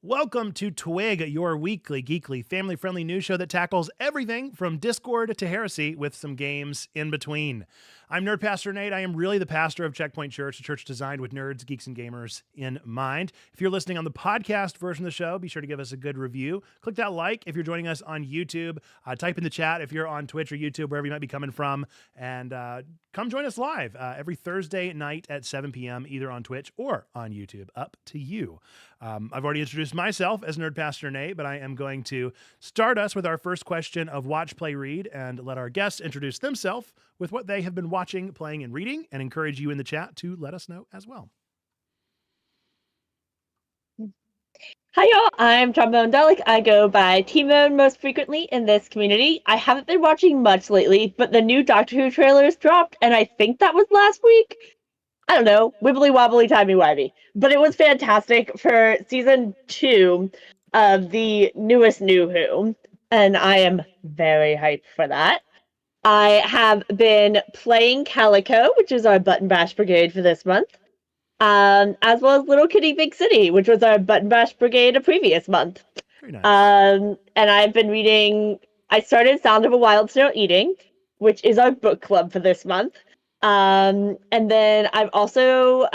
Welcome to Twig, your weekly, geekly, family-friendly news show that tackles everything from Discord to Heresy with some games in between. I'm Nerd Pastor Nate. I am really the pastor of Checkpoint Church, a church designed with nerds, geeks, and gamers in mind. If you're listening on the podcast version of the show, be sure to give us a good review. Click that like if you're joining us on YouTube. Type in the chat if you're on Twitch or YouTube, wherever you might be coming from, and come join us live every Thursday night at 7 p.m., either on Twitch or on YouTube. Up to you. I've already introduced myself as Nerd Pastor Nate, but I am going to start us with our first question of Watch, Play, Read, and let our guests introduce themselves with what they have been watching, playing, and reading, and encourage you in the chat to let us know as well. Hi y'all, I'm Trombone I go by T-Mone most frequently in this community. I haven't been watching much lately, but the new Doctor Who trailers dropped, and I think that was last week. I don't know, wibbly wobbly timey wimey. But it was fantastic for season 2 of the newest New Who, and I am very hyped for that. I have been playing Calico, which is our Button Bash Brigade for this month. As well as Little Kitty Big City, which was our Button Bash Brigade a previous month. Very nice. And I've been reading, I started Sound of a Wild Snail Eating, which is our book club for this month. And then I've also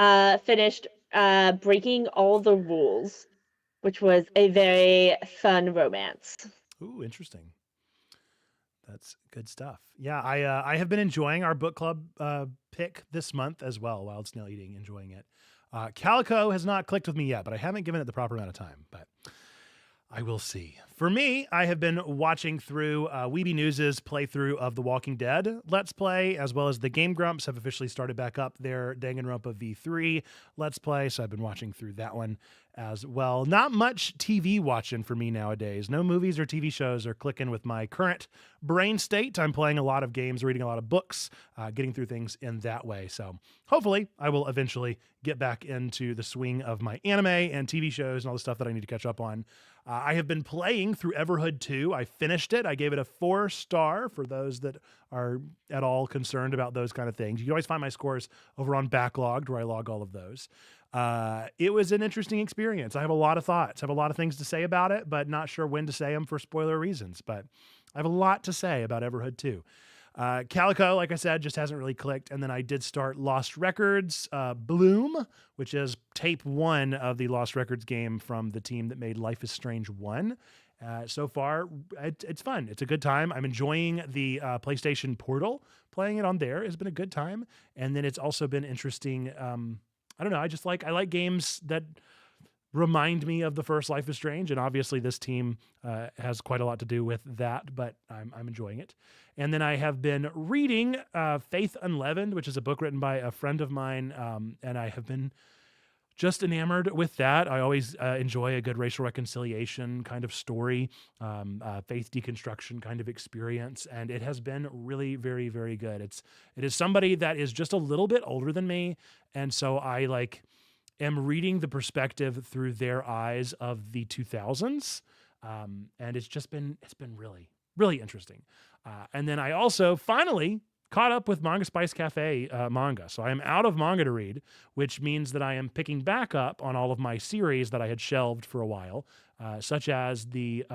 finished Breaking All the Rules, which was a very fun romance. Ooh, interesting. That's good stuff. Yeah, I have been enjoying our book club pick this month as well. Wild Snail Eating, enjoying it. Calico has not clicked with me yet, but I haven't given it the proper amount of time. But I will see. For me, I have been watching through Weeby News' playthrough of The Walking Dead Let's Play, as well as the Game Grumps have officially started back up their Danganronpa V3 Let's Play, so I've been watching through that one as well. Not much TV watching for me nowadays. No movies or TV shows are clicking with my current brain state. I'm playing a lot of games, reading a lot of books, getting through things in that way. So hopefully I will eventually get back into the swing of my anime and TV shows and all the stuff that I need to catch up on. I have been playing through Everhood 2. I finished it. I gave it a 4-star for those that are at all concerned about those kind of things. You can always find my scores over on Backlogged, where I log all of those. It was an interesting experience. I have a lot of thoughts. I have a lot of things to say about it, but not sure when to say them for spoiler reasons. But I have a lot to say about Everhood 2. Calico, like I said, just hasn't really clicked. And then I did start Lost Records Bloom, which is tape 1 of the Lost Records game from the team that made Life is Strange 1. So far, it's fun. It's a good time. I'm enjoying the PlayStation Portal. Playing it on there has been a good time. And then it's also been interesting. I don't know. I like games that remind me of the first Life is Strange, and obviously this team has quite a lot to do with that, but I'm enjoying it. And then I have been reading Faith Unleavened, which is a book written by a friend of mine, and I have been just enamored with that. I always enjoy a good racial reconciliation kind of story, faith deconstruction kind of experience, and it has been really very, very good. It is somebody that is just a little bit older than me, and so I am reading the perspective through their eyes of the 2000s, and it's been really, really interesting. And then I also finally caught up with Manga Spice Cafe manga. So I am out of manga to read, which means that I am picking back up on all of my series that I had shelved for a while, such as the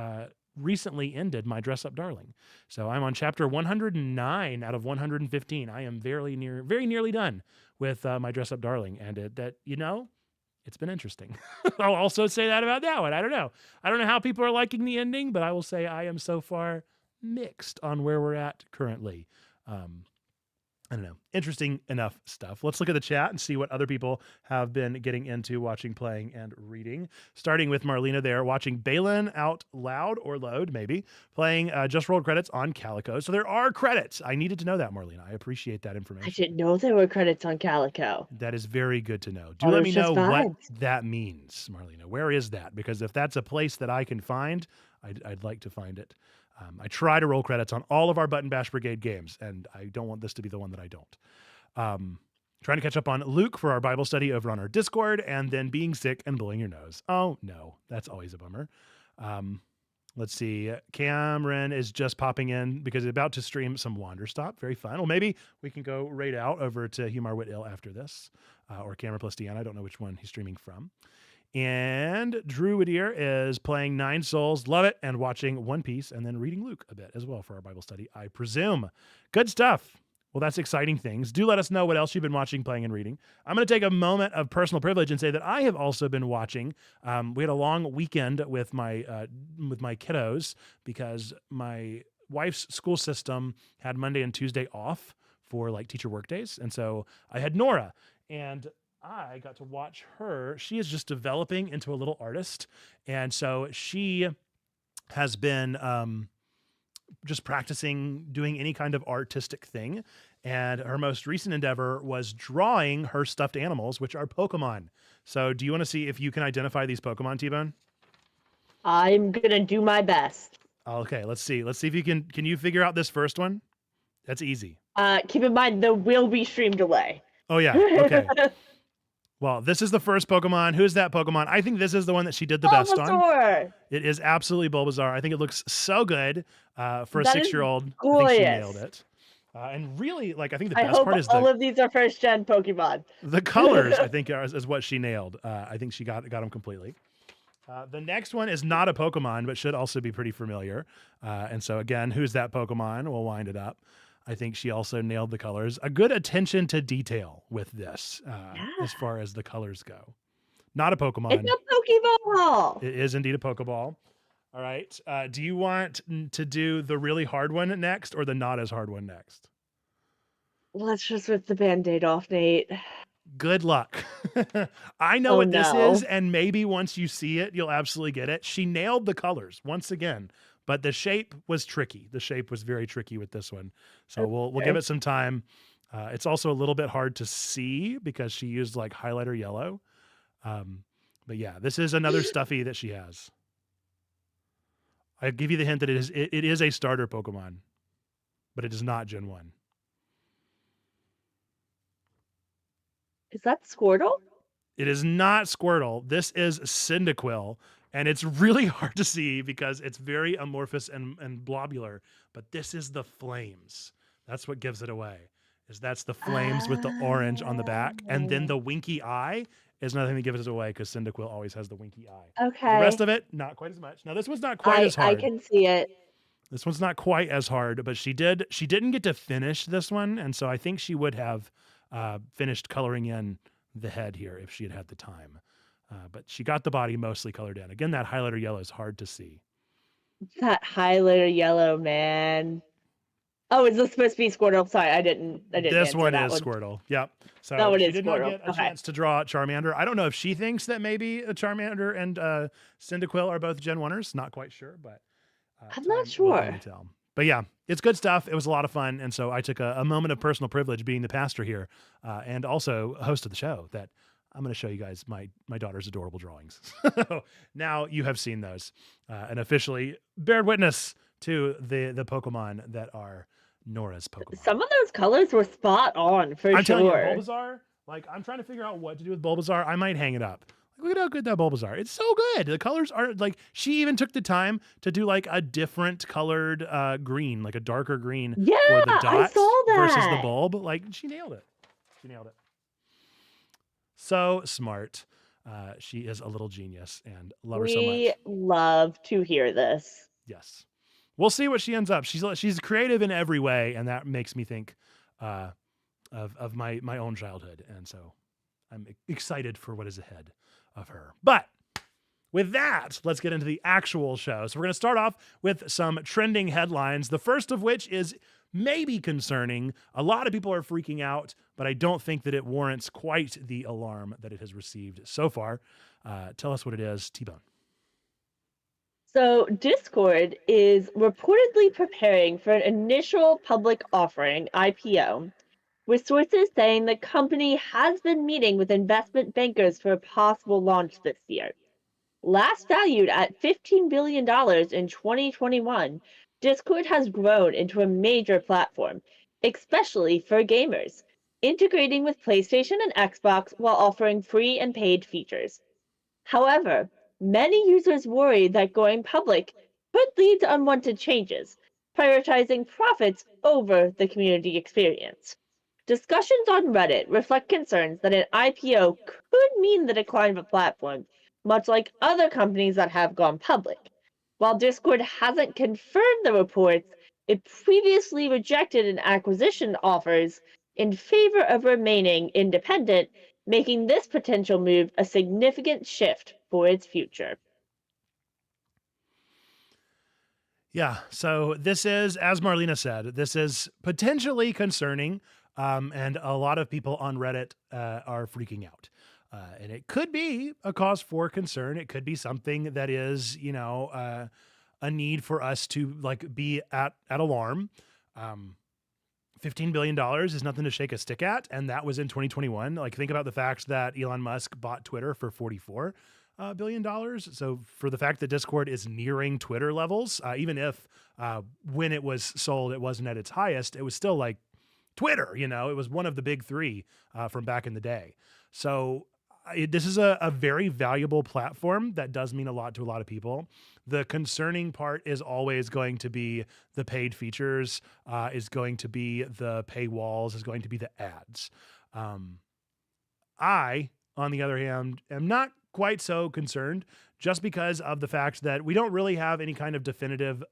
recently ended My Dress Up Darling. So I'm on chapter 109 out of 115. I am very nearly done with My Dress Up Darling, and it's been interesting. I'll also say that about that one. I don't know how people are liking the ending, but I will say I am so far mixed on where we're at currently. I don't know. Interesting enough stuff. Let's look at the chat and see what other people have been getting into watching, playing, and reading. Starting with Marlena there, watching Balin Out Loud or Load, maybe, playing Just Rolled credits on Calico. So there are credits. I needed to know that, Marlena. I appreciate that information. I didn't know there were credits on Calico. That is very good to know. Do let me know what that means, Marlena. Where is that? Because if that's a place that I can find, I'd like to find it. I try to roll credits on all of our Button Bash Brigade games, and I don't want this to be the one that I don't. Trying to catch up on Luke for our Bible study over on our Discord, and then being sick and blowing your nose. Oh, no. That's always a bummer. Let's see. Cameron is just popping in because he's about to stream some Wanderstop. Very fun. Well, maybe we can go right out over to Humar Whitill after this, or Cameron plus Deanna. I don't know which one he's streaming from. And Drew Whittier is playing Nine Souls, love it, and watching One Piece, and then reading Luke a bit as well for our Bible study, I presume. Good stuff. Well, that's exciting things. Do let us know what else you've been watching, playing, and reading. I'm going to take a moment of personal privilege and say that I have also been watching. We had a long weekend with my kiddos because my wife's school system had Monday and Tuesday off for like teacher work days, and so I had Nora, and I got to watch her. She is just developing into a little artist, and so she has been just practicing doing any kind of artistic thing. And her most recent endeavor was drawing her stuffed animals, which are Pokemon. So do you want to see if you can identify these Pokemon, T-Bone? I'm gonna do my best. Okay, let's see. Let's see if you can you figure out this first one? That's easy. Keep in mind, the will be streamed away. Oh, yeah. Okay. Well, this is the first Pokemon. Who's that Pokemon? I think this is the one that she did the best on. It is absolutely Bulbasaur. I think it looks so good for a 6-year-old. I think she nailed it. And really, like, I think the best part is all of these are first-gen Pokemon. The colors, I think, is what she nailed. I think she got them completely. The next one is not a Pokemon, but should also be pretty familiar. And so, again, who's that Pokemon? We'll wind it up. I think she also nailed the colors. A good attention to detail with this, as far as the colors go. Not a Pokemon. It's a Pokeball. It is indeed a Pokeball. All right. Do you want to do the really hard one next or the not as hard one next? Let's just rip the Band-Aid off, Nate. Good luck. I know what this is, and maybe once you see it, you'll absolutely get it. She nailed the colors once again, but the shape was tricky. The shape was very tricky with this one. So we'll give it some time. It's also a little bit hard to see because she used like highlighter yellow. But yeah, this is another stuffy that she has. I give you the hint that it is a starter Pokemon, but it is not Gen 1. Is that Squirtle? It is not Squirtle. This is Cyndaquil, and it's really hard to see because it's very amorphous and blobular, but this is the flames. That's what gives it away, that's the flames with the orange on the back, and then the winky eye is nothing that gives it away because Cyndaquil always has the winky eye. Okay. The rest of it, not quite as much. Now, this one's not quite as hard. I can see it. This one's not quite as hard, but she didn't get to finish this one, and so I think she would have finished coloring in the head here if she had had the time. But she got the body mostly colored in. Again, that highlighter yellow is hard to see. That highlighter yellow, man. Oh, is this supposed to be Squirtle? Sorry, I didn't. This one is Squirtle. Yep. So no, she did not get a chance to draw Charmander. I don't know if she thinks that maybe a Charmander and Cyndaquil are both Gen 1ers. Not quite sure, but I'm not sure. But yeah, it's good stuff. It was a lot of fun. And so I took a moment of personal privilege being the pastor here and also host of the show that I'm going to show you guys my daughter's adorable drawings. Now you have seen those and officially bear witness to the Pokemon that are Nora's Pokemon. Some of those colors were spot on for sure. I'm telling you, Bulbasaur, like I'm trying to figure out what to do with Bulbasaur. I might hang it up. Look at how good that Bulbasaur. It's so good. The colors are like, she even took the time to do like a different colored green, like a darker green for the dot I saw that. versus the bulb. Like she nailed it. So smart. She is a little genius and love her so much. We love to hear this. Yes. We'll see what she ends up. She's creative in every way, and that makes me think of my own childhood. And so I'm excited for what is ahead of her. But with that, let's get into the actual show. So we're going to start off with some trending headlines, the first of which is maybe concerning. A lot of people are freaking out, but I don't think that it warrants quite the alarm that it has received so far. Tell us what it is, T-Bone. So Discord is reportedly preparing for an initial public offering, IPO, with sources saying the company has been meeting with investment bankers for a possible launch this year. Last valued at $15 billion in 2021, Discord has grown into a major platform, especially for gamers, integrating with PlayStation and Xbox while offering free and paid features. However, many users worry that going public could lead to unwanted changes, prioritizing profits over the community experience. Discussions on Reddit reflect concerns that an IPO could mean the decline of a platform, much like other companies that have gone public. While Discord hasn't confirmed the reports, it previously rejected an acquisition offers in favor of remaining independent, making this potential move a significant shift for its future. Yeah. So this is, as Marlena said, this is potentially concerning. And a lot of people on Reddit are freaking out. And it could be a cause for concern. It could be something that is, a need for us to like be at alarm. $15 billion is nothing to shake a stick at. And that was in 2021. Like, think about the fact that Elon Musk bought Twitter for $44 billion. So for the fact that Discord is nearing Twitter levels, even if when it was sold, it wasn't at its highest, it was still like Twitter, it was one of the big three from back in the day. So this is a very valuable platform that does mean a lot to a lot of people. The concerning part is always going to be the paid features, is going to be the paywalls, is going to be the ads. I, on the other hand, am not quite so concerned, just because of the fact that we don't really have any kind of definitive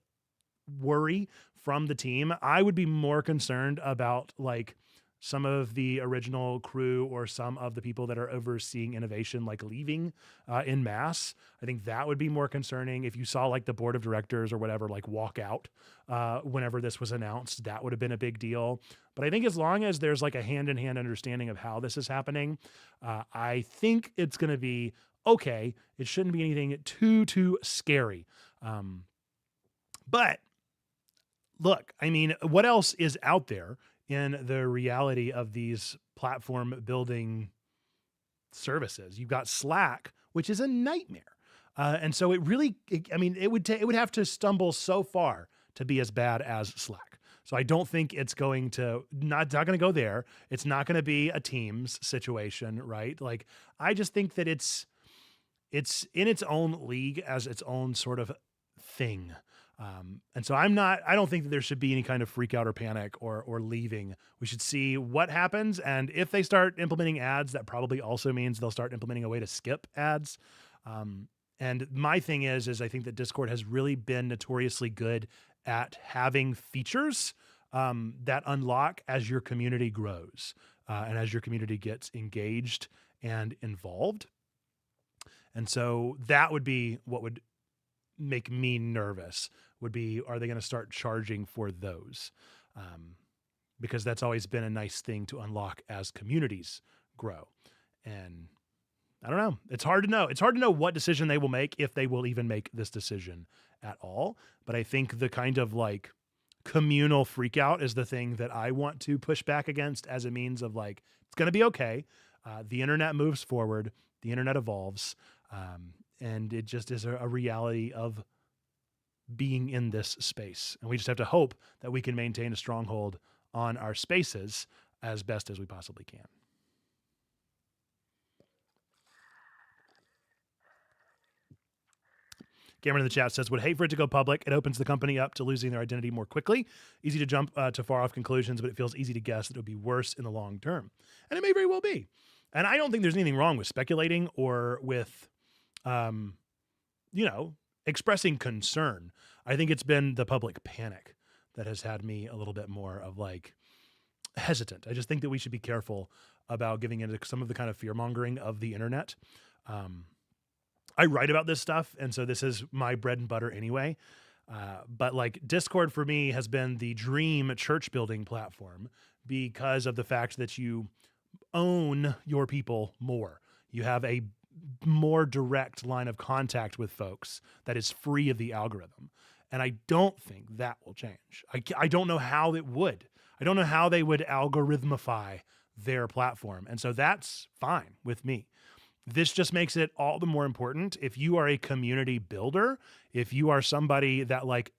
worry from the team. I would be more concerned about like some of the original crew or some of the people that are overseeing innovation, like leaving in mass. I think that would be more concerning. If you saw like the board of directors or whatever, like walk out whenever this was announced, that would have been a big deal. But I think as long as there's like a hand-in-hand understanding of how this is happening, I think it's going to be okay. It shouldn't be anything too scary. But look, I mean, what else is out there in the reality of these platform building services? You've got Slack, which is a nightmare. And so it would have to stumble so far to be as bad as Slack. So I don't think it's going to, not going to go there. It's not going to be a Teams situation, right? Like, I just think that it's in its own league as its own sort of thing. And so I don't think that there should be any kind of freak out or panic or leaving. We should see what happens. And if they start implementing ads, that probably also means they'll start implementing a way to skip ads. And my thing is I think that Discord has really been notoriously good at having features that unlock as your community grows and as your community gets engaged and involved. And so that would be what would make me nervous, would be, are they going to start charging for those? Because that's always been a nice thing to unlock as communities grow. And I don't know. It's hard to know. It's hard to know what decision they will make, if they will even make this decision at all. But I think the kind of like communal freak out is the thing that I want to push back against, as a means of like, it's going to be okay. The internet moves forward. The internet evolves. And it just is a reality of being in this space. And we just have to hope that we can maintain a stronghold on our spaces as best as we possibly can. Cameron in the chat says, would hate for it to go public. It opens the company up to losing their identity more quickly. Easy to jump to far off conclusions, but it feels easy to guess that it would be worse in the long term. And it may very well be. And I don't think there's anything wrong with speculating or with, expressing concern. I think it's been the public panic that has had me a little bit more of like hesitant. I just think that we should be careful about giving into some of the kind of fear mongering of the internet. I write about this stuff, and so this is my bread and butter anyway. But like Discord for me has been the dream church building platform because of the fact that you own your people more. You have a more direct line of contact with folks that is free of the algorithm. And I don't think that will change. I don't know how it would. I don't know how they would algorithmify their platform. And so that's fine with me. This just makes it all the more important. If you are a community builder, if you are somebody that like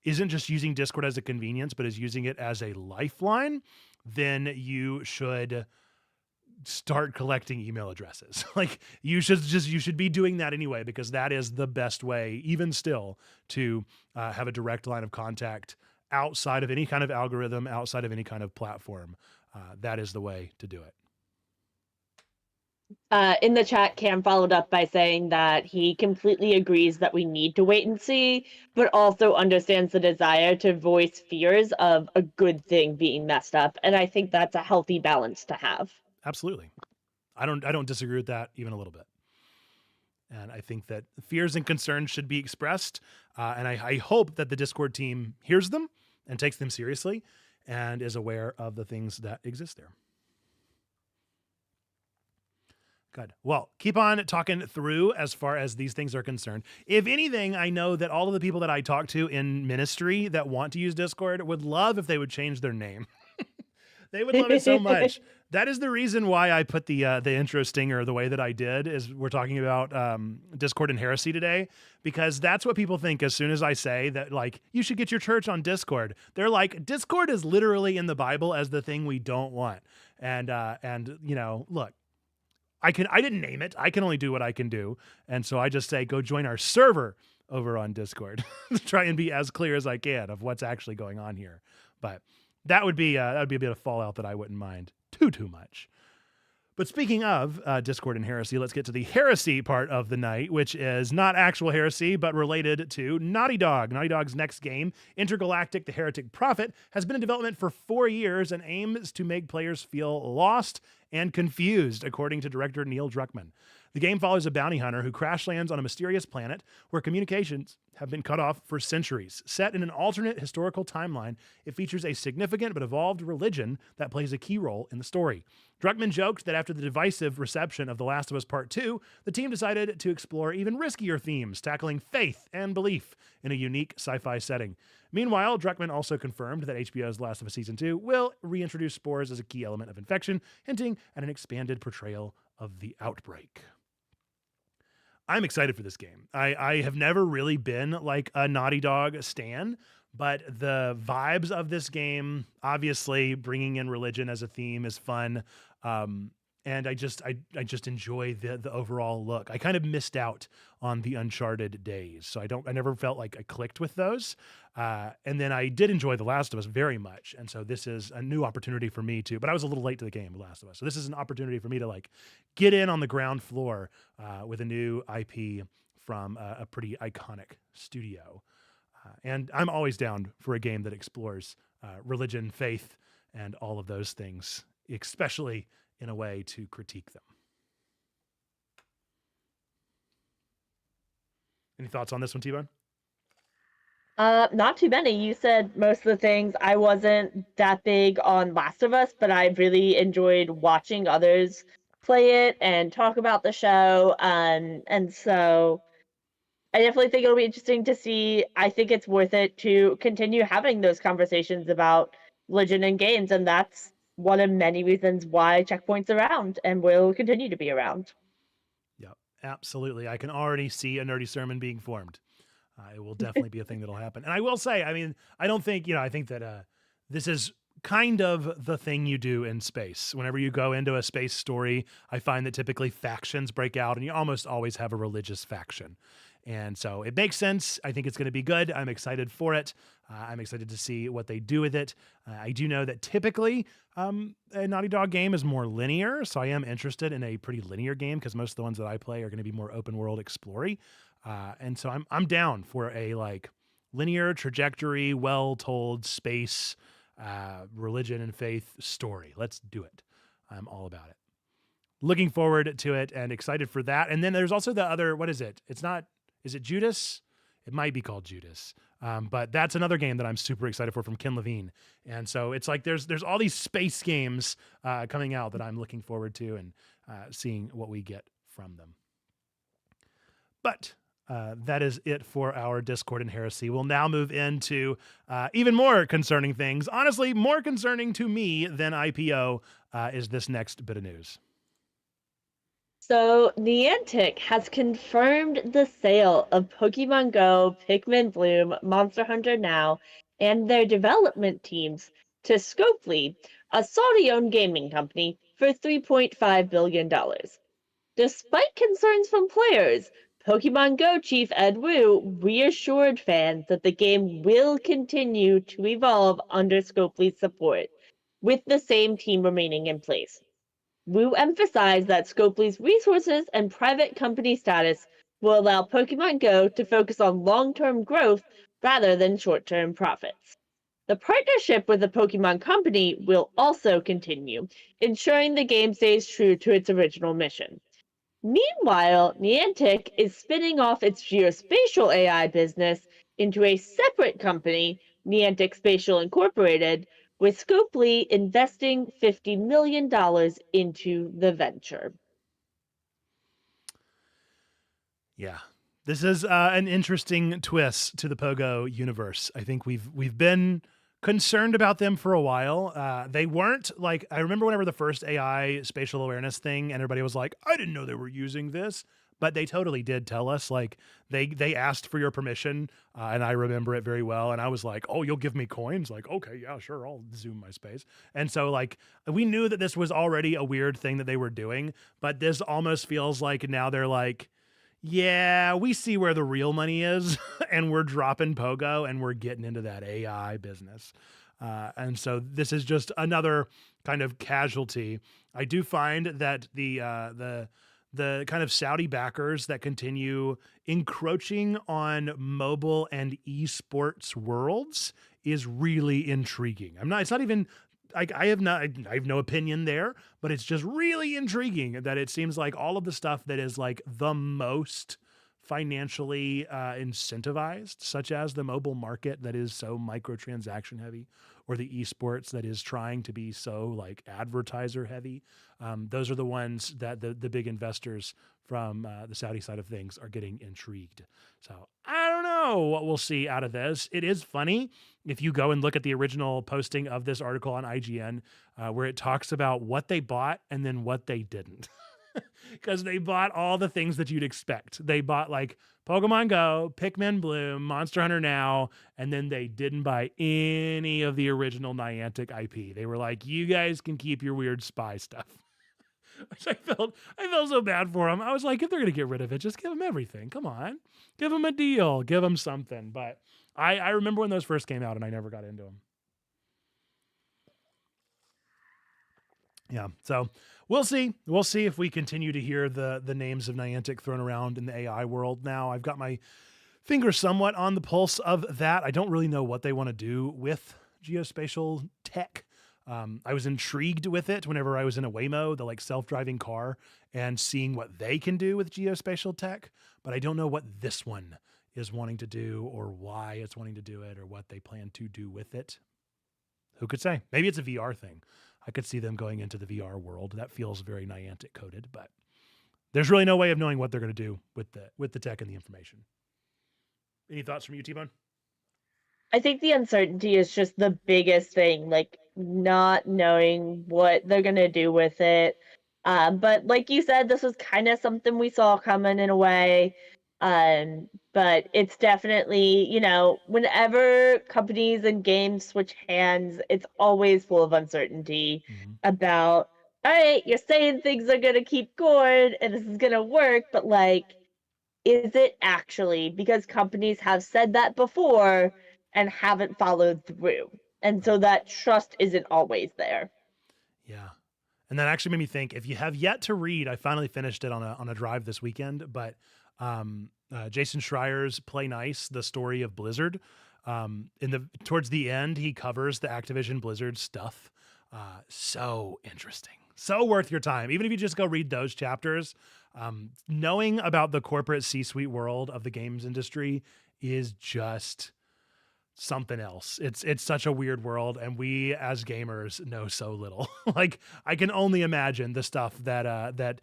isn't just using Discord as a convenience, but is using it as a lifeline, then you should start collecting email addresses. Like you should be doing that anyway, because that is the best way, even still, to have a direct line of contact outside of any kind of algorithm, outside of any kind of platform. That is the way to do it. In the chat, Cam followed up by saying that he completely agrees that we need to wait and see, but also understands the desire to voice fears of a good thing being messed up. And I think that's a healthy balance to have. Absolutely. I don't disagree with that even a little bit. And I think that fears and concerns should be expressed. And I hope that the Discord team hears them and takes them seriously and is aware of the things that exist there. Good. Well, keep on talking through as far as these things are concerned. If anything, I know that all of the people that I talk to in ministry that want to use Discord would love if they would change their name. They would love it so much. That is the reason why I put the intro stinger the way that I did. Is we're talking about Discord and Heresy today, because that's what people think as soon as I say that, like, you should get your church on Discord. They're like, Discord is literally in the Bible as the thing we don't want. And you know, look, I didn't name it. I can only do what I can do. And so I just say, go join our server over on Discord to try and be as clear as I can of what's actually going on here. But that would be a bit of fallout that I wouldn't mind too much. But speaking of Discord and Heresy, let's get to the Heresy part of the night, which is not actual heresy, but related to Naughty Dog. Naughty Dog's next game, Intergalactic: The Heretic Prophet, has been in development for 4 years and aims to make players feel lost and confused, according to director Neil Druckmann. The game follows a bounty hunter who crash lands on a mysterious planet where communications have been cut off for centuries. Set in an alternate historical timeline, it features a significant but evolved religion that plays a key role in the story. Druckmann joked that after the divisive reception of The Last of Us Part 2, the team decided to explore even riskier themes, tackling faith and belief in a unique sci-fi setting. Meanwhile, Druckmann also confirmed that HBO's Last of Us Season 2 will reintroduce spores as a key element of infection, hinting at an expanded portrayal of the outbreak. I'm excited for this game. I have never really been like a Naughty Dog stan, but the vibes of this game, obviously bringing in religion as a theme, is fun. And I just enjoy the overall look. I kind of missed out on the Uncharted days, so I never felt like I clicked with those. And then I did enjoy The Last of Us very much, and so this is a new opportunity for me to. But I was a little late to the game, The Last of Us, so this is an opportunity for me to like get in on the ground floor with a new IP from a pretty iconic studio. And I'm always down for a game that explores religion, faith, and all of those things, especially in a way to critique them. Any thoughts on this one, T-Bone? Not too many. You said most of the things. I wasn't that big on Last of Us, but I really enjoyed watching others play it and talk about the show. And so I definitely think it'll be interesting to see. I think it's worth it to continue having those conversations about religion and games, and that's one of many reasons why Checkpoint's around and will continue to be around. Yep, absolutely. I can already see a nerdy sermon being formed. It will definitely be a thing that'll happen. And I will say, I mean, I don't think, I think that this is kind of the thing you do in space. Whenever you go into a space story, I find that typically factions break out and you almost always have a religious faction. And so it makes sense. I think it's going to be good. I'm excited for it. I'm excited to see what they do with it. I do know that typically a Naughty Dog game is more linear, so I am interested in a pretty linear game because most of the ones that I play are going to be more open world explory. And so I'm down for a like linear trajectory, well told space, religion and faith story. Let's do it. I'm all about it. Looking forward to it and excited for that. And then there's also the other, what is it? Is it Judas? It might be called Judas. But that's another game that I'm super excited for from Ken Levine. And so it's like there's all these space games coming out that I'm looking forward to and seeing what we get from them. But that is it for our Discord and Heresy. We'll now move into even more concerning things. Honestly, more concerning to me than IPO is this next bit of news. So, Niantic has confirmed the sale of Pokemon Go, Pikmin Bloom, Monster Hunter Now, and their development teams to Scopely, a Saudi-owned gaming company, for $3.5 billion. Despite concerns from players, Pokemon Go chief Ed Wu reassured fans that the game will continue to evolve under Scopely's support, with the same team remaining in place. Wu emphasized that Scopely's resources and private company status will allow Pokemon Go to focus on long-term growth rather than short-term profits. The partnership with the Pokemon Company will also continue, ensuring the game stays true to its original mission. Meanwhile, Niantic is spinning off its geospatial AI business into a separate company, Niantic Spatial Incorporated, with Scopely investing $50 million into the venture. Yeah. This is an interesting twist to the Pogo universe. I think we've been concerned about them for a while. They weren't like, I remember whenever the first AI spatial awareness thing, and everybody was like, I didn't know they were using this, but they totally did tell us. Like they asked for your permission, and I remember it very well. And I was like, oh, you'll give me coins? Like, okay, yeah, sure, I'll zoom my space. And so like we knew that this was already a weird thing that they were doing, but this almost feels like now they're like, yeah, we see where the real money is, and we're dropping Pogo and we're getting into that AI business. And so this is just another kind of casualty. I do find that the kind of Saudi backers that continue encroaching on mobile and esports worlds is really intriguing. It's not even I have no opinion there, but it's just really intriguing that it seems like all of the stuff that is like the most financially incentivized, such as the mobile market that is so microtransaction heavy, or the esports that is trying to be so like advertiser heavy. Those are the ones that the big investors from the Saudi side of things are getting intrigued. So I don't know what we'll see out of this. It is funny if you go and look at the original posting of this article on IGN, where it talks about what they bought and then what they didn't. Because they bought all the things that you'd expect. They bought like Pokemon Go, Pikmin Bloom, Monster Hunter Now, and then they didn't buy any of the original Niantic IP. They were like, you guys can keep your weird spy stuff. Which I felt so bad for them. I was like, if they're going to get rid of it, just give them everything. Come on. Give them a deal. Give them something. But I remember when those first came out and I never got into them. Yeah. So we'll see. We'll see if we continue to hear the names of Niantic thrown around in the AI world now. I've got my finger somewhat on the pulse of that. I don't really know what they want to do with geospatial tech. I was intrigued with it whenever I was in a Waymo, the like self-driving car, and seeing what they can do with geospatial tech, but I don't know what this one is wanting to do or why it's wanting to do it or what they plan to do with it. Who could say? Maybe it's a VR thing. I could see them going into the VR world. That feels very Niantic coded, but there's really no way of knowing what they're going to do with the tech and the information. Any thoughts from you, T-Bone? I think the uncertainty is just the biggest thing, like not knowing what they're gonna do with it. But like you said, this was kind of something we saw coming in a way. But it's definitely, whenever companies and games switch hands, it's always full of uncertainty about, all right, you're saying things are gonna keep going and this is gonna work, but like, is it actually? Because companies have said that before and haven't followed through. And so that trust isn't always there. Yeah. And that actually made me think, if you have yet to read, I finally finished it on a drive this weekend, but Jason Schreier's Play Nice, the story of Blizzard. Towards the end, he covers the Activision Blizzard stuff. So interesting. So worth your time. Even if you just go read those chapters, knowing about the corporate C-suite world of the games industry is just something else. It's such a weird world, and we as gamers know so little. Like I can only imagine the stuff that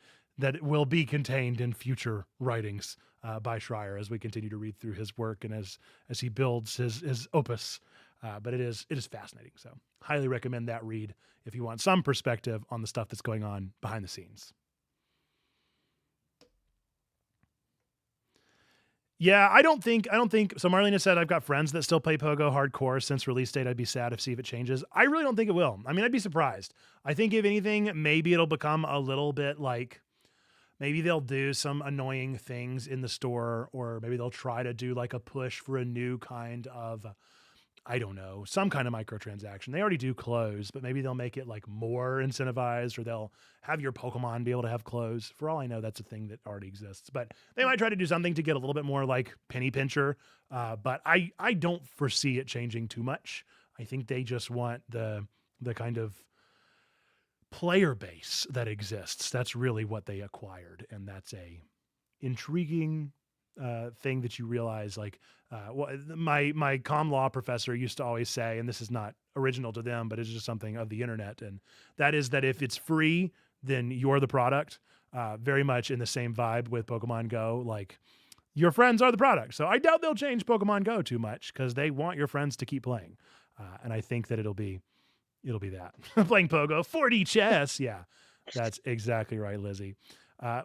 will be contained in future writings by Schreier as we continue to read through his work and as he builds his opus. But it is fascinating. So highly recommend that read if you want some perspective on the stuff that's going on behind the scenes. Yeah, I don't think so. Marlena said, I've got friends that still play Pogo hardcore since release date. I'd be sad to see if it changes. I really don't think it will. I mean, I'd be surprised. I think if anything, maybe it'll become a little bit like, maybe they'll do some annoying things in the store, or maybe they'll try to do like a push for a new kind of I don't know, some kind of microtransaction. They already do clothes, but maybe they'll make it like more incentivized, or they'll have your Pokemon be able to have clothes. For all I know, that's a thing that already exists, but they might try to do something to get a little bit more like penny pincher. But I don't foresee it changing too much. I think they just want the kind of player base that exists. That's really what they acquired. And that's a intriguing thing that you realize, like my comm law professor used to always say, and this is not original to them, but it's just something of the internet. And that is that if it's free, then you're the product. Very much in the same vibe with Pokemon Go. Like, your friends are the product. So I doubt they'll change Pokemon Go too much because they want your friends to keep playing. And I think that it'll be that. Playing Pogo, 4D chess. Yeah, that's exactly right, Lizzie.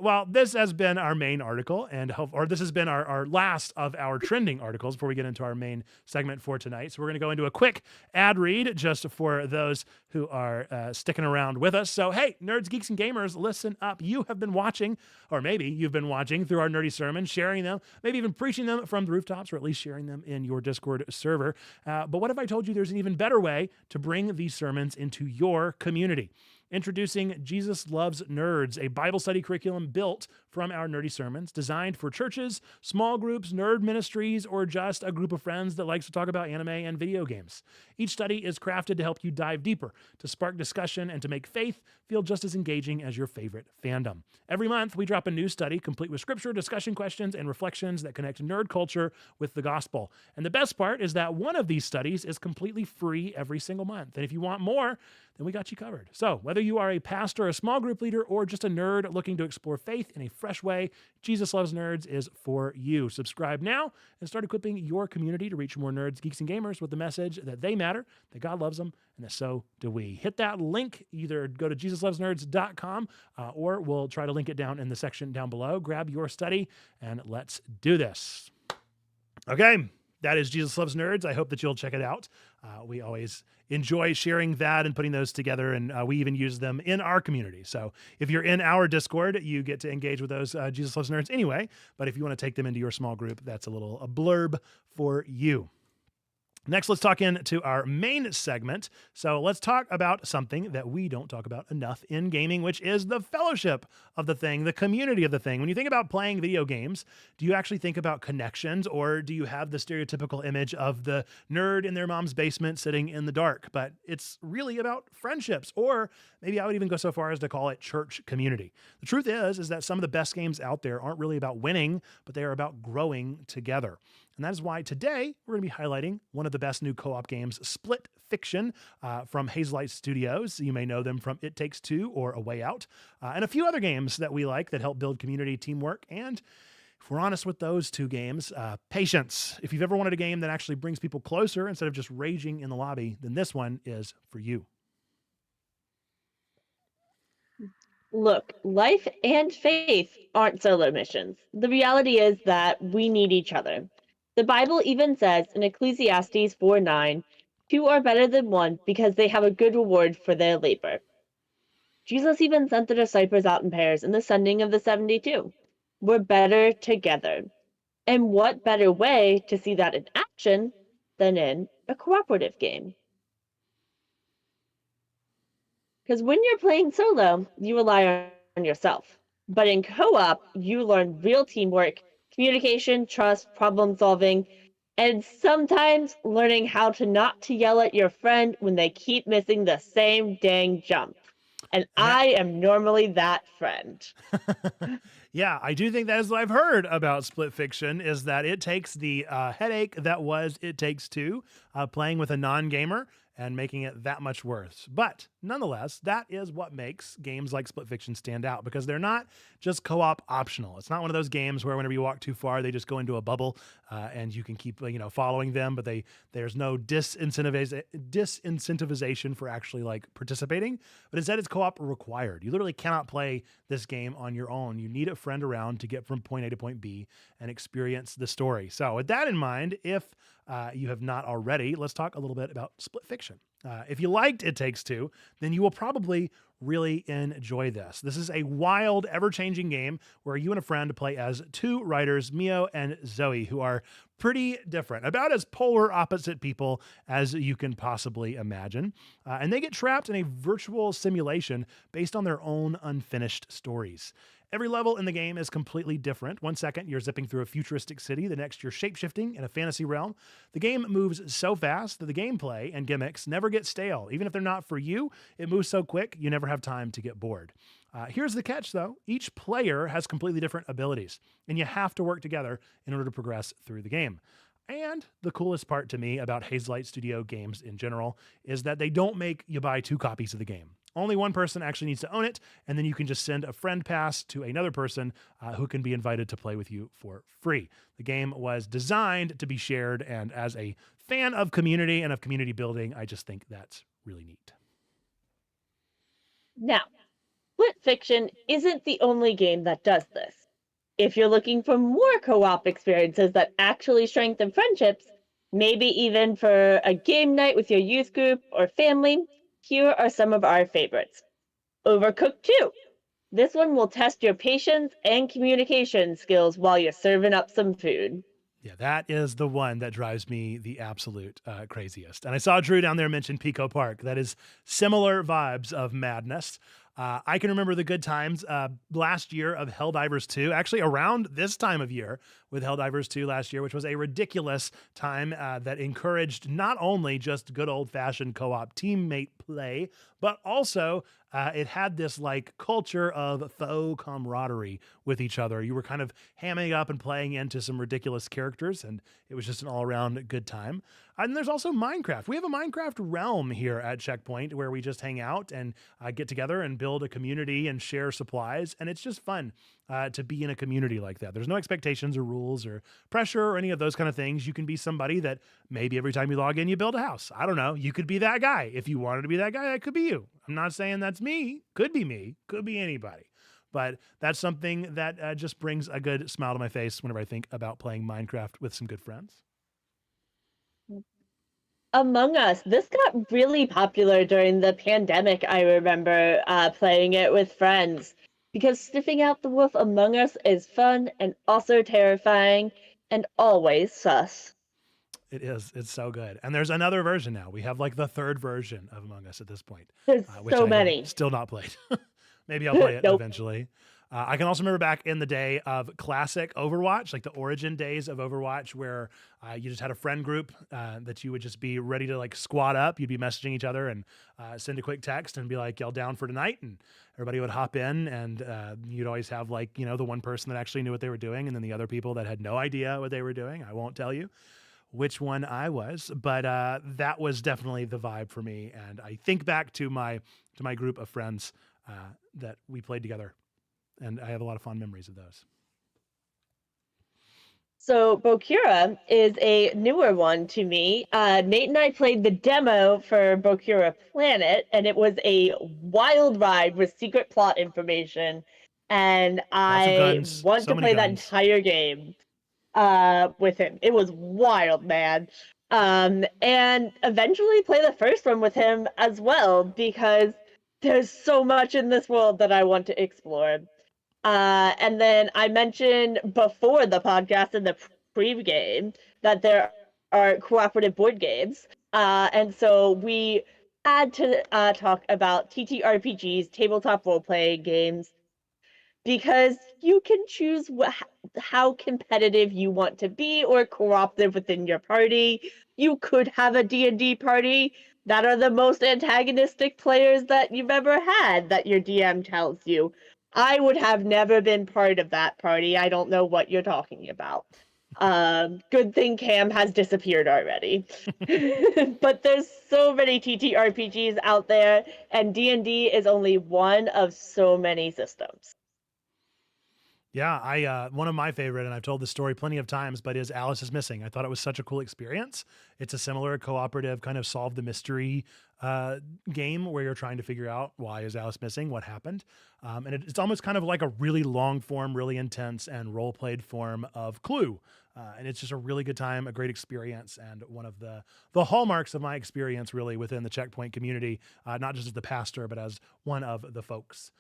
Well, this has been our main article, or this has been our last of our trending articles before we get into our main segment for tonight. So we're going to go into a quick ad read just for those who are sticking around with us. So, hey, nerds, geeks, and gamers, listen up. You have been watching, or maybe you've been watching through our nerdy sermons, sharing them, maybe even preaching them from the rooftops, or at least sharing them in your Discord server. But what if I told you there's an even better way to bring these sermons into your community? Introducing Jesus Loves Nerds, a Bible study curriculum built from our nerdy sermons, designed for churches, small groups, nerd ministries, or just a group of friends that likes to talk about anime and video games. Each study is crafted to help you dive deeper, to spark discussion, and to make faith feel just as engaging as your favorite fandom. Every month, we drop a new study complete with scripture, discussion questions, and reflections that connect nerd culture with the gospel. And the best part is that one of these studies is completely free every single month. And if you want more, then we got you covered. So whether you are a pastor, a small group leader, or just a nerd looking to explore faith in a fresh way, Jesus Loves Nerds is for you. Subscribe now and start equipping your community to reach more nerds, geeks, and gamers with the message that they matter, that God loves them, and that so do we. Hit that link. Either go to JesusLovesNerds.com or we'll try to link it down in the section down below. Grab your study and let's do this. Okay. That is Jesus Loves Nerds. I hope that you'll check it out. We always enjoy sharing that and putting those together, and we even use them in our community. So if you're in our Discord, you get to engage with those Jesus Loves Nerds anyway. But if you want to take them into your small group, that's a blurb for you. Next, let's talk into our main segment. So let's talk about something that we don't talk about enough in gaming, which is the fellowship of the thing, the community of the thing. When you think about playing video games, do you actually think about connections, or do you have the stereotypical image of the nerd in their mom's basement sitting in the dark? But it's really about friendships, or maybe I would even go so far as to call it church community. The truth is that some of the best games out there aren't really about winning, but they are about growing together. And that is why today we're going to be highlighting one of the best new co-op games, Split Fiction, from Hazelight Studios. You may know them from It Takes Two or A Way Out, and a few other games that we like that help build community, teamwork, and if we're honest with those two games, patience. If you've ever wanted a game that actually brings people closer instead of just raging in the lobby, then this one is for you. Look, life and faith aren't solo missions. The reality is that we need each other. The Bible even says in Ecclesiastes 4:9, two are better than one because they have a good reward for their labor. Jesus even sent the disciples out in pairs in the sending of the 72. We're better together. And what better way to see that in action than in a cooperative game? Because when you're playing solo, you rely on yourself. But in co-op, you learn real teamwork, communication, trust, problem solving, and sometimes learning how to not to yell at your friend when they keep missing the same dang jump. And I am normally that friend. Yeah, I do think that is what I've heard about Split Fiction, is that it takes the headache that was It Takes Two, playing with a non-gamer, and making it that much worse. But nonetheless, that is what makes games like Split Fiction stand out, because they're not just co-op optional. It's not one of those games where whenever you walk too far, they just go into a bubble and you can keep following them, but there's no disincentivization for actually like participating. But instead, it's co-op required. You literally cannot play this game on your own. You need a friend around to get from point A to point B and experience the story. So with that in mind, if you have not already, let's talk a little bit about Split Fiction. If you liked It Takes Two, then you will probably really enjoy this. This is a wild, ever-changing game where you and a friend play as two writers, Mio and Zoe, who are pretty different, about as polar opposite people as you can possibly imagine. And they get trapped in a virtual simulation based on their own unfinished stories. Every level in the game is completely different. 1 second, you're zipping through a futuristic city. The next, you're shapeshifting in a fantasy realm. The game moves so fast that the gameplay and gimmicks never get stale. Even if they're not for you, it moves so quick, you never have time to get bored. Here's the catch, though. Each player has completely different abilities, and you have to work together in order to progress through the game. And the coolest part to me about Hazelight Studio games in general is that they don't make you buy 2 copies of the game. Only one person actually needs to own it, and then you can just send a friend pass to another person who can be invited to play with you for free. The game was designed to be shared, and as a fan of community and of community building, I just think that's really neat. Now, Split Fiction isn't the only game that does this. If you're looking for more co-op experiences that actually strengthen friendships, maybe even for a game night with your youth group or family, here are some of our favorites. Overcooked 2. This one will test your patience and communication skills while you're serving up some food. Yeah, that is the one that drives me the absolute craziest. And I saw Drew down there mention Pico Park. That is similar vibes of madness. I can remember the good times last year of Helldivers 2, actually around this time of year with Helldivers 2 last year, which was a ridiculous time that encouraged not only just good old-fashioned co-op teammate play, but also it had this like culture of faux camaraderie with each other. You were kind of hamming up and playing into some ridiculous characters, and it was just an all-around good time. And there's also Minecraft. We have a Minecraft realm here at Checkpoint where we just hang out and get together and build a community and share supplies. And it's just fun to be in a community like that. There's no expectations or rules or pressure or any of those kind of things. You can be somebody that maybe every time you log in, you build a house. I don't know. You could be that guy. If you wanted to be that guy, that could be you. I'm not saying that's me. Could be anybody. But that's something that just brings a good smile to my face whenever I think about playing Minecraft with some good friends. Among Us, this got really popular during the pandemic. I remember playing it with friends because sniffing out the wolf Among Us is fun and also terrifying and always sus. It is. It's so good. And there's another version now. We have like the 3rd version of Among Us at this point, There's which so I many. have still not played. Maybe I'll play it Nope. eventually. I can also remember back in the day of classic Overwatch, like the origin days of Overwatch, where you just had a friend group that you would just be ready to like squad up. You'd be messaging each other and send a quick text and be like, y'all down for tonight? And everybody would hop in, and you'd always have like, you know, the one person that actually knew what they were doing, and then the other people that had no idea what they were doing. I won't tell you which one I was, but that was definitely the vibe for me. And I think back to my group of friends that we played together, and I have a lot of fond memories of those. So Bokura is a newer one to me. Nate and I played the demo for Bokura Planet, and it was a wild ride with secret plot information. And I want to play that entire game with him. It was wild, man. And eventually play the first one with him as well, because there's so much in this world that I want to explore. And then I mentioned before the podcast in the pre-game that there are cooperative board games. And so we had to talk about TTRPGs, tabletop role-playing games, because you can choose how competitive you want to be or cooperative within your party. You could have a D&D party that are the most antagonistic players that you've ever had that your DM tells you. I would have never been part of that party. I don't know what you're talking about. Good thing Cam has disappeared already. But there's so many TTRPGs out there, and D&D is only one of so many systems. Yeah, I one of my favorite, and I've told this story plenty of times, but is Alice is Missing. I thought it was such a cool experience. It's a similar cooperative kind of solve the mystery game where you're trying to figure out why is Alice missing, what happened. And it's almost kind of like a really long form, really intense and role played form of Clue. And it's just a really good time, a great experience, and one of the hallmarks of my experience really within the Checkpoint community, not just as the pastor, but as one of the folks.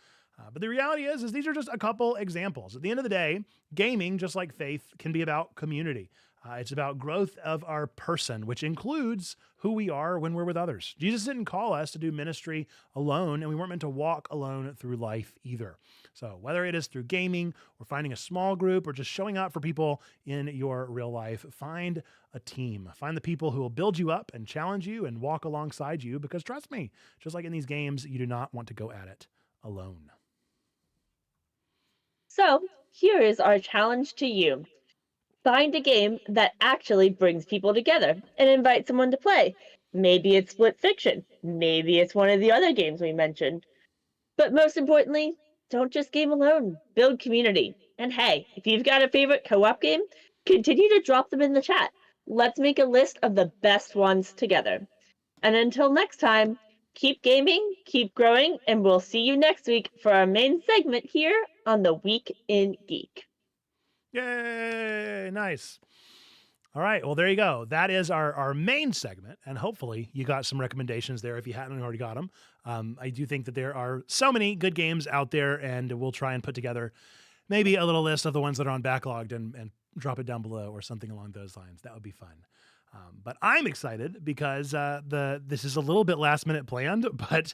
But the reality is these are just a couple examples. At the end of the day, gaming, just like faith, can be about community. It's about growth of our person, which includes who we are when we're with others. Jesus didn't call us to do ministry alone, and we weren't meant to walk alone through life either. So whether it is through gaming or finding a small group or just showing up for people in your real life, find a team. Find the people who will build you up and challenge you and walk alongside you, because trust me, just like in these games, you do not want to go at it alone. So, here is our challenge to you. Find a game that actually brings people together and invite someone to play. Maybe it's Split Fiction. Maybe it's one of the other games we mentioned. But most importantly, don't just game alone. Build community. And hey, if you've got a favorite co-op game, continue to drop them in the chat. Let's make a list of the best ones together. And until next time, keep gaming, keep growing, and we'll see you next week for our main segment here on the Week in Geek. Yay! Nice. All right. Well, there you go. That is our main segment. And hopefully you got some recommendations there if you hadn't already got them. I do think that there are so many good games out there, and we'll try and put together maybe a little list of the ones that are on backlogged and drop it down below or something along those lines. That would be fun. But I'm excited because this is a little bit last minute planned, but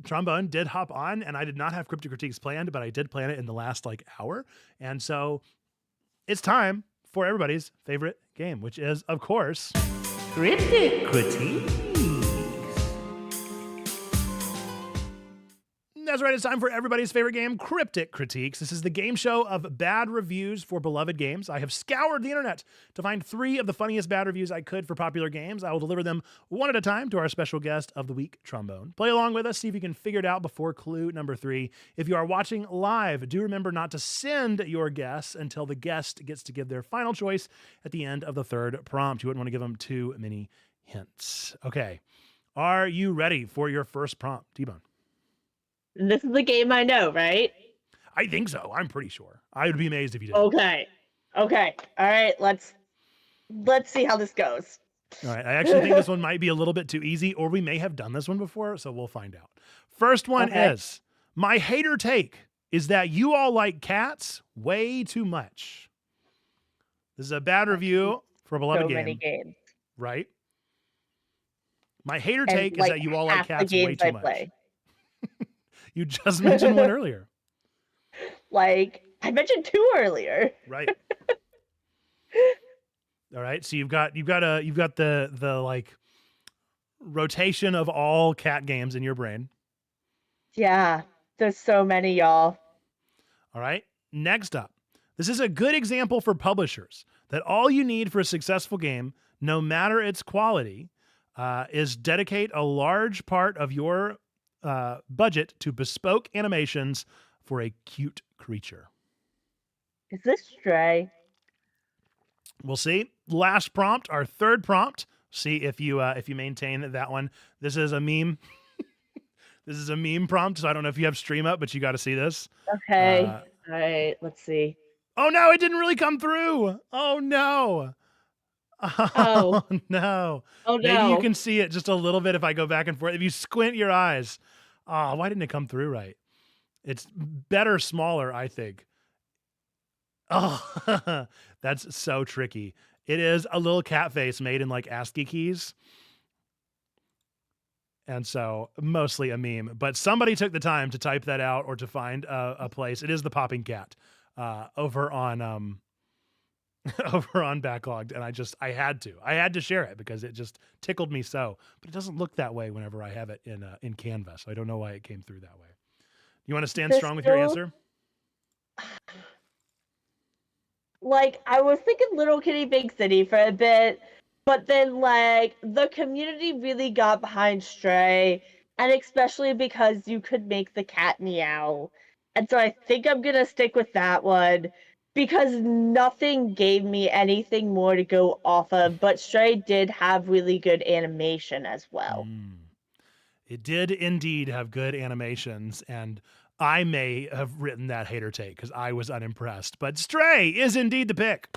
Trombone did hop on, and I did not have Cryptic Critiques planned, but I did plan it in the last hour. And so it's time for everybody's favorite game, which is, of course, Cryptic Critiques. That's right, it's time for everybody's favorite game, Cryptic Critiques. This is the game show of bad reviews for beloved games. I have scoured the internet to find 3 of the funniest bad reviews I could for popular games. I will deliver them one at a time to our special guest of the week, Trombone. Play along with us, see if you can figure it out before clue number 3. If you are watching live, do remember not to send your guess until the guest gets to give their final choice at the end of the 3rd prompt. You wouldn't want to give them too many hints. Okay, are you ready for your first prompt, T-Bone? This is the game I know, right? I think so. I'm pretty sure. I would be amazed if you did. Okay. All right. Let's see how this goes. All right. I actually think this one might be a little bit too easy, or we may have done this one before, so we'll find out. First one is, my hater take is that you all like cats way too much. This is a bad review for a beloved game. So many games. Right? My hater take is that you all like cats way too much. You just mentioned one earlier. I mentioned 2 earlier. Right. All right. So you've got the rotation of all cat games in your brain. Yeah. There's so many, y'all. All right. Next up. This is a good example for publishers that all you need for a successful game, no matter its quality, is dedicate a large part of your budget to bespoke animations for a cute creature. Is this Stray? We'll see. Last prompt, our 3rd prompt. See if you maintain that one. This is a meme. This is a meme prompt, so I don't know if you have stream up, but you got to see this. Okay. All right. Let's see. Oh no, it didn't really come through. Oh no. Oh no. Oh no. Maybe you can see it just a little bit if I go back and forth. If you squint your eyes. Oh, why didn't it come through right? It's better smaller, I think. Oh, that's so tricky. It is a little cat face made in ASCII keys. And so mostly a meme, but somebody took the time to type that out or to find a place. It is the popping cat over on Backlogged, and I had to share it because it just tickled me so. But it doesn't look that way whenever I have it in Canva, so I don't know why it came through that way. You want to stand strong with your answer? I was thinking Little Kitty Big City for a bit, but then the community really got behind Stray, and especially because you could make the cat meow. And so I think I'm gonna stick with that one, because nothing gave me anything more to go off of, but Stray did have really good animation as well. It did indeed have good animations, and I may have written that hater take because I was unimpressed, but Stray is indeed the pick.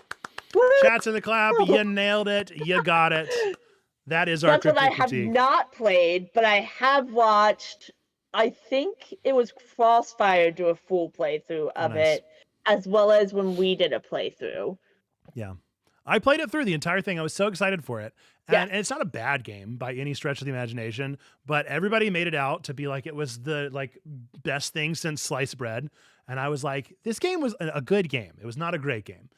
Chats in the clap. You nailed it. You got it. That is our That's what I Cryptic have critique. not played, but I have watched. I think it was Crossfire do a full playthrough of nice. it, as well as when we did a playthrough. Yeah. I played it through the entire thing. I was so excited for it. Yeah. And it's not a bad game by any stretch of the imagination, but everybody made it out to be like it was the best thing since sliced bread. And I was like, this game was a good game. It was not a great game.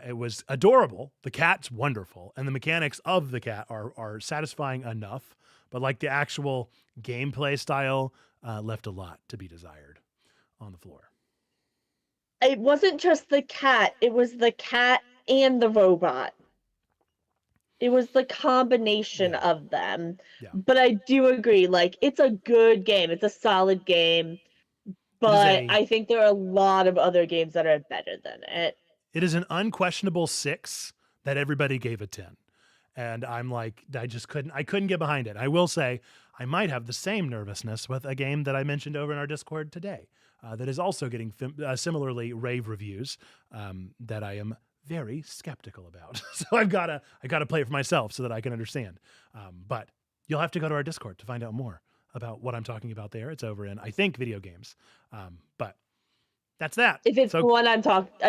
It was adorable. The cat's wonderful, and the mechanics of the cat are satisfying enough. But like the actual gameplay style left a lot to be desired on the floor. It wasn't just the cat; it was the cat and the robot. It was the combination of them. Yeah. But I do agree, like, it's a good game. It's a solid game. But I think there are a lot of other games that are better than it. It is an unquestionable 6 that everybody gave a 10. And I'm like, I couldn't get behind it. I will say I might have the same nervousness with a game that I mentioned over in our Discord today that is also getting similarly rave reviews that I am very skeptical about. So I gotta play it for myself so that I can understand. But you'll have to go to our Discord to find out more about what I'm talking about there. It's over in, I think, video games. But that's that. If it's the one I'm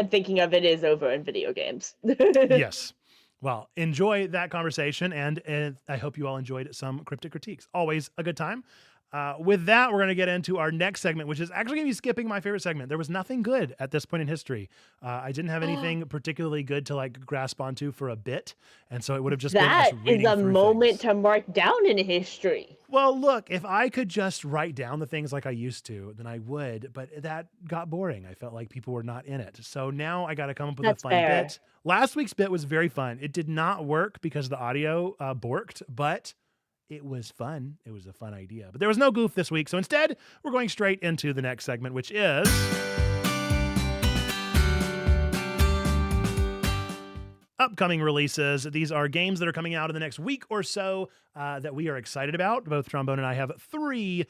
thinking of, it is over in video games. Yes. Well, enjoy that conversation, and I hope you all enjoyed some Cryptic critiques. Always a good time. With that, we're going to get into our next segment, which is actually going to be skipping my favorite segment. There was nothing good at this point in history. I didn't have anything particularly good to grasp onto for a bit, and so it would have just been us reading That is a moment things. to mark down in history. Well, look, if I could just write down the things like I used to, then I would, but that got boring. I felt like people were not in it. So now I got to come up with a fun bit. Last week's bit was very fun. It did not work because the audio borked, but it was fun. It was a fun idea. But there was no goof this week. So instead, we're going straight into the next segment, which is upcoming releases. These are games that are coming out in the next week or so that we are excited about. Both Trombone and I have 3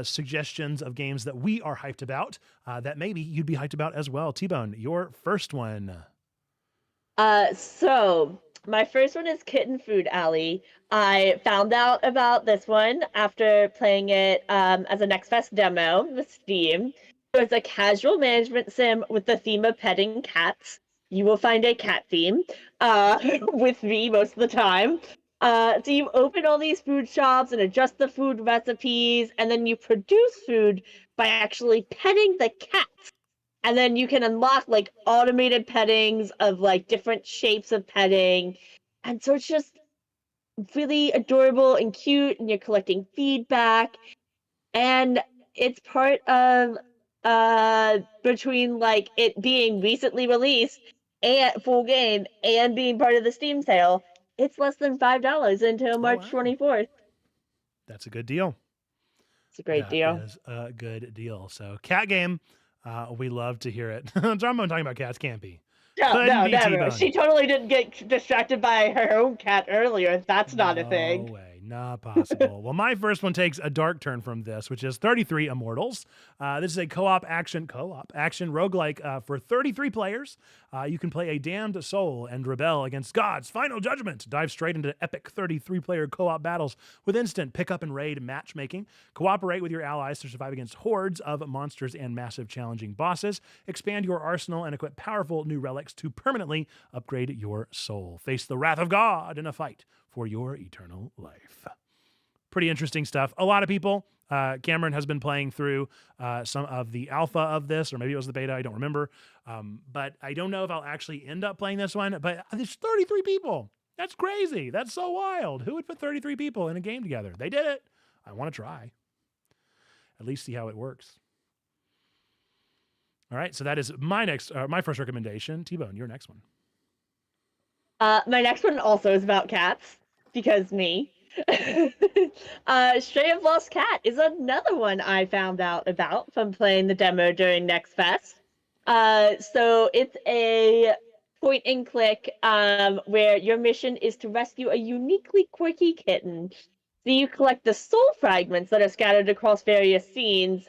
suggestions of games that we are hyped about that maybe you'd be hyped about as well. T-Bone, your first one. So my first one is Kitten Food Alley. I found out about this one after playing it as a Next Fest demo with Steam. It's a casual management sim with the theme of petting cats. You will find a cat theme with me most of the time. So you open all these food shops and adjust the food recipes, and then you produce food by actually petting the cats. And then you can unlock automated pettings of different shapes of petting. And so it's just really adorable and cute, and you're collecting feedback. And it's part of between it being recently released and full game and being part of the Steam sale, it's less than $5 until March 24th. That's a good deal. It's a great deal. That is a good deal. So cat game. We love to hear it. Trombone talking about cats can't be. No, never. T-Bone. She totally didn't get distracted by her own cat earlier. That's not a thing. No way. Not possible. Well, my first one takes a dark turn from this, which is 33 Immortals. This is a co-op action roguelike for 33 players. You can play a damned soul and rebel against God's final judgment. Dive straight into epic 33-player co-op battles with instant pick-up and raid matchmaking. Cooperate with your allies to survive against hordes of monsters and massive challenging bosses. Expand your arsenal and equip powerful new relics to permanently upgrade your soul. Face the wrath of God in a fight for your eternal life. Pretty interesting stuff. A lot of people, Cameron has been playing through some of the alpha of this, or maybe it was the beta, I don't remember. But I don't know if I'll actually end up playing this one, but there's 33 people. That's crazy. That's so wild. Who would put 33 people in a game together? They did it. I want to try. At least see how it works. All right, so that is my first recommendation. T-Bone, your next one. My next one also is about cats, because me. Stray of Lost Cat is another one I found out about from playing the demo during Next Fest. So it's a point and click where your mission is to rescue a uniquely quirky kitten. So you collect the soul fragments that are scattered across various scenes,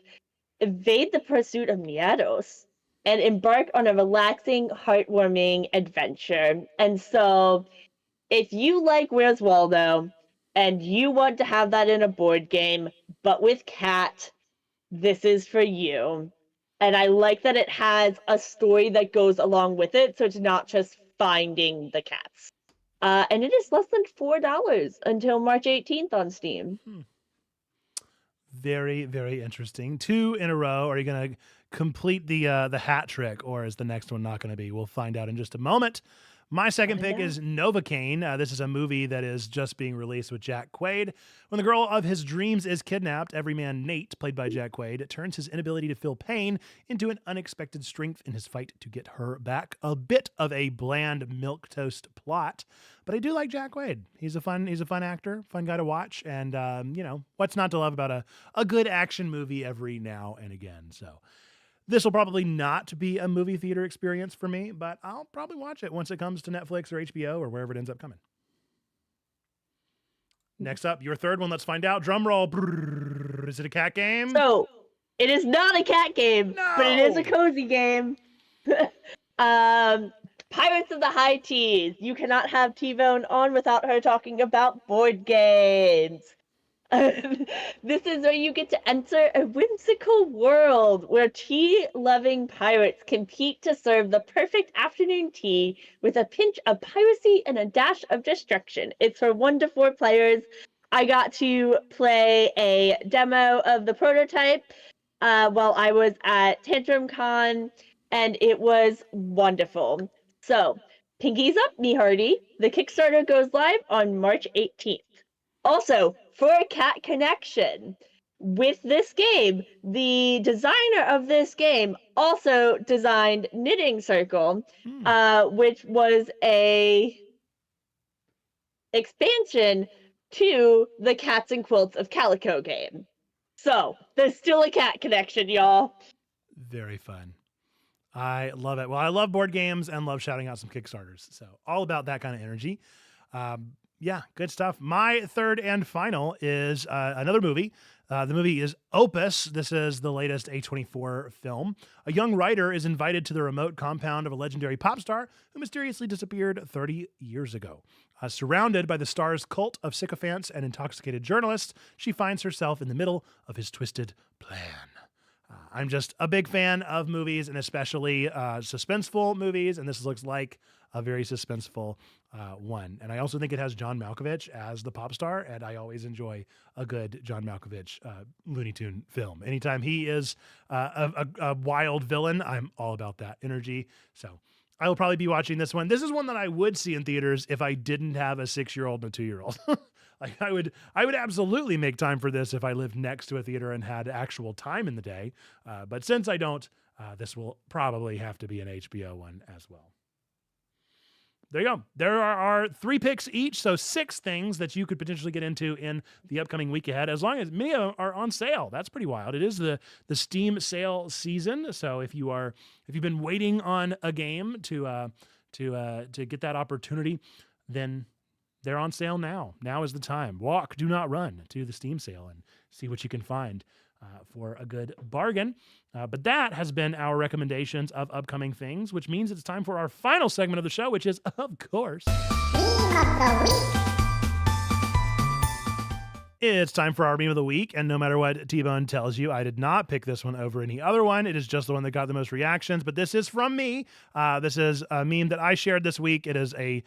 evade the pursuit of Niados, and embark on a relaxing, heartwarming adventure. And so, if you like Where's Waldo and you want to have that in a board game, but with cat, this is for you. And I like that it has a story that goes along with it, so it's not just finding the cats. And it is less than $4 until March 18th on Steam. Very, very interesting. 2 in a row. Are you going to complete the hat trick, or is the next one not going to be? We'll find out in just a moment. My second pick is Novocaine. This is a movie that is just being released with Jack Quaid. When the girl of his dreams is kidnapped, everyman Nate, played by Jack Quaid, turns his inability to feel pain into an unexpected strength in his fight to get her back. A bit of a bland milquetoast plot, but I do like Jack Quaid. He's a fun actor, fun guy to watch, and what's not to love about a good action movie every now and again. So this will probably not be a movie theater experience for me, but I'll probably watch it once it comes to Netflix or HBO or wherever it ends up coming. Next up, your third one. Let's find out. Drum roll. Is it a cat game? So, it is not a cat game, but it is a cozy game. Pirates of the High Teas. You cannot have T-Bone on without her talking about board games. This is where you get to enter a whimsical world where tea-loving pirates compete to serve the perfect afternoon tea with a pinch of piracy and a dash of destruction. It's for 1 to 4 players. I got to play a demo of the prototype while I was at Tantrum Con, and it was wonderful. So, pinkies up, me hearty. The Kickstarter goes live on March 18th. Also, for a cat connection, with this game, the designer of this game also designed Knitting Circle, which was a expansion to the Cats and Quilts of Calico game. So, there's still a cat connection, y'all. Very fun. I love it. Well, I love board games and love shouting out some Kickstarters. So all about that kind of energy. Yeah, good stuff. My third and final is another movie. The movie is Opus. This is the latest A24 film. A young writer is invited to the remote compound of a legendary pop star who mysteriously disappeared 30 years ago. Surrounded by the star's cult of sycophants and intoxicated journalists, she finds herself in the middle of his twisted plan. I'm just a big fan of movies, and especially suspenseful movies, and this looks like a very suspenseful one. And I also think it has John Malkovich as the pop star, and I always enjoy a good John Malkovich Looney Tune film. Anytime he is a wild villain, I'm all about that energy. So I will probably be watching this one. This is one that I would see in theaters if I didn't have a 6-year-old and a 2-year-old. Like I would absolutely make time for this if I lived next to a theater and had actual time in the day. But since I don't, this will probably have to be an HBO one as well. There you go. There are 3 picks each, so 6 things that you could potentially get into in the upcoming week ahead, as long as many of them are on sale. That's pretty wild. It is the Steam sale season, so if you've been waiting on a game to get that opportunity, then they're on sale now. Now is the time. Walk, do not run to the Steam sale and see what you can find for a good bargain. But that has been our recommendations of upcoming things, which means it's time for our final segment of the show, which is, of course, Meme of the Week. It's time for our meme of the week, and no matter what T-Bone tells you, I did not pick this one over any other one. It is just the one that got the most reactions, but this is from me. This is a meme that I shared this week. It is a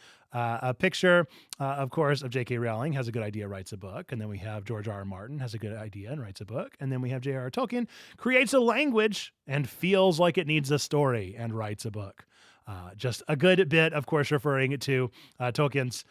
picture, of course, of J.K. Rowling has a good idea, writes a book, and then we have George R.R. Martin has a good idea and writes a book, and then we have J.R.R. Tolkien creates a language and feels like it needs a story and writes a book. Just a good bit, of course, referring to Tolkien's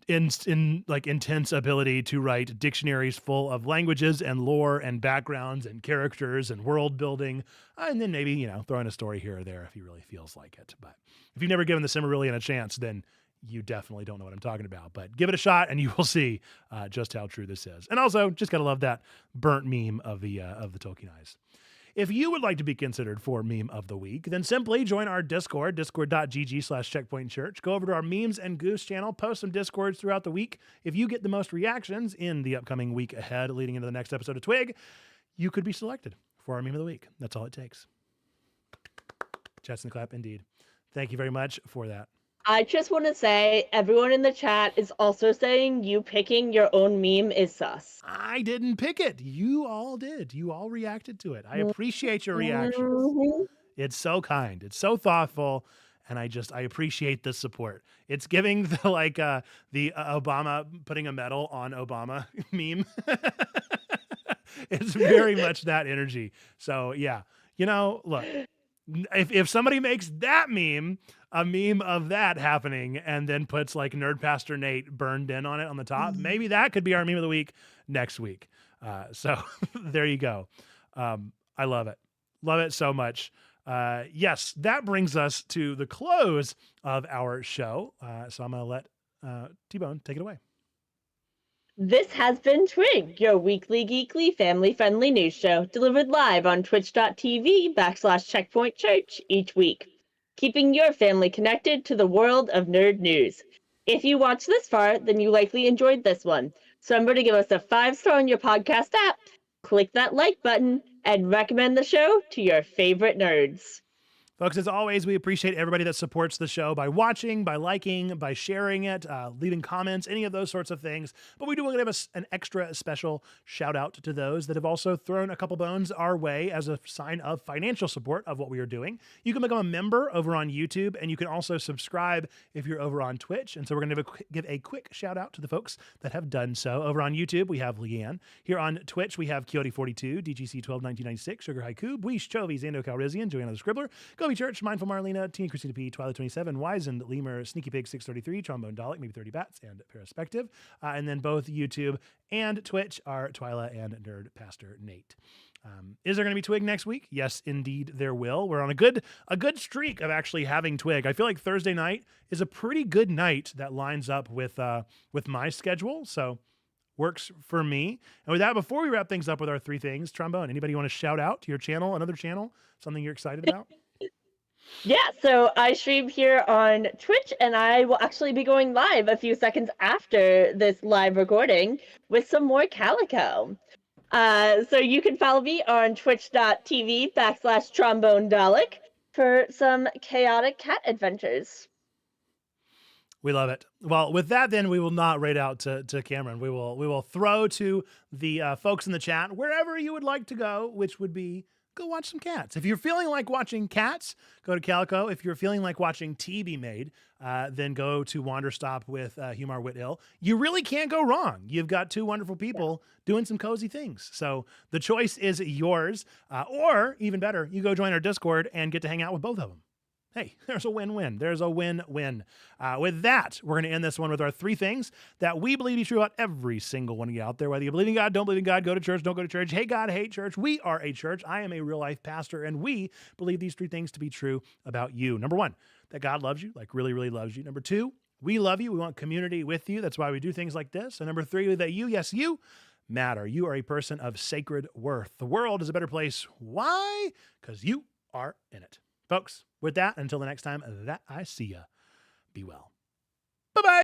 intense ability to write dictionaries full of languages and lore and backgrounds and characters and world building, and then maybe throw in a story here or there if he really feels like it. But if you've never given the Silmarillion a chance, then you definitely don't know what I'm talking about. But give it a shot, and you will see just how true this is. And also, just gotta love that burnt meme of the Tolkien eyes. If you would like to be considered for Meme of the Week, then simply join our Discord, discord.gg/checkpointchurch. Go over to our Memes and Goose channel, post some Discords throughout the week. If you get the most reactions in the upcoming week ahead, leading into the next episode of Twig, you could be selected for our Meme of the Week. That's all it takes. Chats in the clap, indeed. Thank you very much for that. I just want to say, everyone in the chat is also saying you picking your own meme is sus. I didn't pick it. You all did. You all reacted to it. I appreciate your reactions. Mhm. It's so kind. It's so thoughtful. And I appreciate the support. It's giving the Obama putting a medal on Obama meme. It's very much that energy. So yeah, look, if somebody makes that meme, a meme of that happening, and then puts like Nerd Pastor Nate burned in on it on the top, maybe that could be our meme of the week next week. So there you go. I love it so much. Yes, that brings us to the close of our show. So I'm going to let T-Bone take it away. This has been Twig, your weekly geekly family-friendly news show, delivered live on twitch.tv/Checkpoint Church each week, keeping your family connected to the world of nerd news. If you watched this far, then you likely enjoyed this one. So remember to give us a 5-star on your podcast app, click that like button, and recommend the show to your favorite nerds. Folks, as always, we appreciate everybody that supports the show by watching, by liking, by sharing it, leaving comments, any of those sorts of things. But we do want to give an extra special shout out to those that have also thrown a couple bones our way as a sign of financial support of what we are doing. You can become a member over on YouTube, and you can also subscribe if you're over on Twitch. And so we're going to give a quick shout out to the folks that have done so. Over on YouTube, we have Leanne. Here on Twitch, we have Coyote42, DGC121996, Sugar Haiku, Buish Chovy, Zando Calrissian, Joanna the Scribbler, Gobi Church, Mindful Marlena, Tina Christina P, Twilight 27, Wizened, Lemur, Sneaky Pig 633, Trombone Dalek, maybe 30 Bats, and Perspective. And then both YouTube and Twitch are Twyla and Nerd Pastor Nate. Is there going to be Twig next week? Yes, indeed there will. We're on a good streak of actually having Twig. I feel like Thursday night is a pretty good night that lines up with my schedule. So works for me. And with that, before we wrap things up with our 3 things, Trombone, anybody want to shout out to your channel, another channel, something you're excited about? Yeah, so I stream here on Twitch, and I will actually be going live a few seconds after this live recording with some more Calico. So you can follow me on twitch.tv/Trombone Dalek for some chaotic cat adventures. We love it. Well, with that, then we will not raid out to Cameron. We will throw to the folks in the chat wherever you would like to go, which would be go watch some cats. If you're feeling like watching cats, go to Calico. If you're feeling like watching tea be made, then go to Wanderstop with Humar Whithill. You really can't go wrong. You've got 2 wonderful people doing some cozy things. So the choice is yours. Or even better, you go join our Discord and get to hang out with both of them. Hey, there's a win-win. There's a win-win. With that, we're going to end this one with our 3 things that we believe to be true about every single one of you out there. Whether you believe in God, don't believe in God, go to church, don't go to church, hate God, hate church. We are a church. I am a real-life pastor, and we believe these 3 things to be true about you. Number 1, that God loves you, like really, really loves you. Number 2, we love you. We want community with you. That's why we do things like this. And number 3, that you, yes, you, matter. You are a person of sacred worth. The world is a better place. Why? Because you are in it. Folks, with that, until the next time that I see ya, be well.